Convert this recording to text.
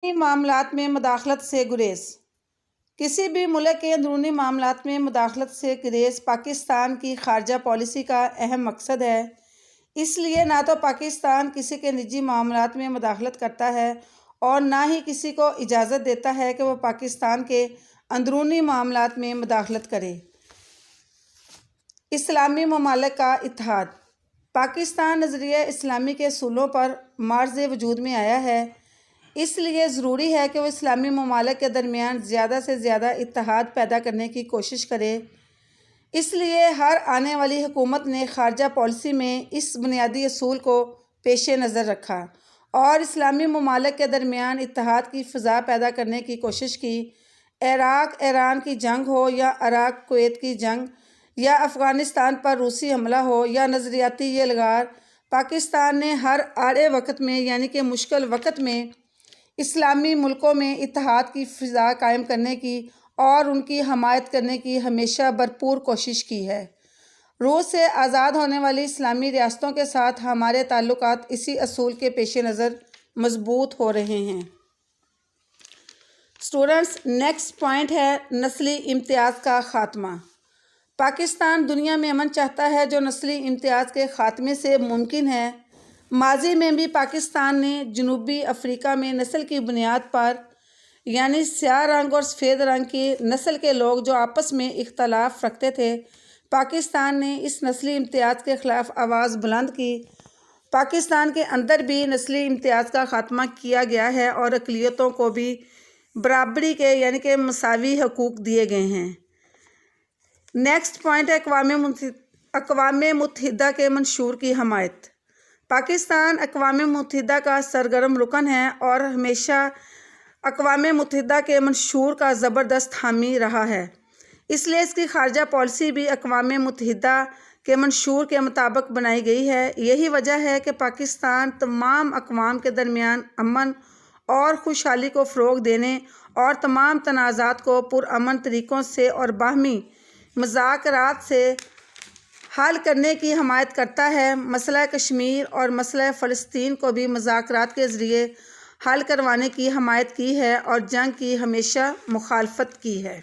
معاملات میں مداخلت سے گریز۔ کسی بھی ملک کے اندرونی معاملات میں مداخلت سے گریز پاکستان کی خارجہ پالیسی کا اہم مقصد ہے۔ اس لیے نہ تو پاکستان کسی کے نجی معاملات میں مداخلت کرتا ہے اور نہ ہی کسی کو اجازت دیتا ہے کہ وہ پاکستان کے اندرونی معاملات میں مداخلت کرے۔ اسلامی ممالک کا اتحاد۔ پاکستان نظریہ اسلامی کے اصولوں پر مارز وجود میں آیا ہے، اس لیے ضروری ہے کہ وہ اسلامی ممالک کے درمیان زیادہ سے زیادہ اتحاد پیدا کرنے کی کوشش کرے۔ اس لیے ہر آنے والی حکومت نے خارجہ پالیسی میں اس بنیادی اصول کو پیش نظر رکھا اور اسلامی ممالک کے درمیان اتحاد کی فضا پیدا کرنے کی کوشش کی۔ عراق ایران کی جنگ ہو یا عراق کویت کی جنگ یا افغانستان پر روسی حملہ ہو یا نظریاتی یلغار، پاکستان نے ہر آڑے وقت میں یعنی کہ مشکل وقت میں اسلامی ملکوں میں اتحاد کی فضا قائم کرنے کی اور ان کی حمایت کرنے کی ہمیشہ بھرپور کوشش کی ہے۔ روس سے آزاد ہونے والی اسلامی ریاستوں کے ساتھ ہمارے تعلقات اسی اصول کے پیش نظر مضبوط ہو رہے ہیں۔ اسٹوڈنٹس، نیکسٹ پوائنٹ ہے نسلی امتیاز کا خاتمہ۔ پاکستان دنیا میں امن چاہتا ہے جو نسلی امتیاز کے خاتمے سے ممکن ہے۔ ماضی میں بھی پاکستان نے جنوبی افریقہ میں نسل کی بنیاد پر یعنی سیاہ رنگ اور سفید رنگ کی نسل کے لوگ جو آپس میں اختلاف رکھتے تھے، پاکستان نے اس نسلی امتیاز کے خلاف آواز بلند کی۔ پاکستان کے اندر بھی نسلی امتیاز کا خاتمہ کیا گیا ہے اور اقلیتوں کو بھی برابری کے یعنی کہ مساوی حقوق دیے گئے ہیں۔ نیکسٹ پوائنٹ ہے اقوام متحدہ کے منشور کی حمایت۔ پاکستان اقوام متحدہ کا سرگرم رکن ہے اور ہمیشہ اقوام متحدہ کے منشور کا زبردست حامی رہا ہے، اس لیے اس کی خارجہ پالیسی بھی اقوام متحدہ کے منشور کے مطابق بنائی گئی ہے۔ یہی وجہ ہے کہ پاکستان تمام اقوام کے درمیان امن اور خوشحالی کو فروغ دینے اور تمام تنازعات کو پرامن طریقوں سے اور باہمی مذاکرات سے حل کرنے کی حمایت کرتا ہے۔ مسئلہ کشمیر اور مسئلہ فلسطین کو بھی مذاکرات کے ذریعے حل کروانے کی حمایت کی ہے اور جنگ کی ہمیشہ مخالفت کی ہے۔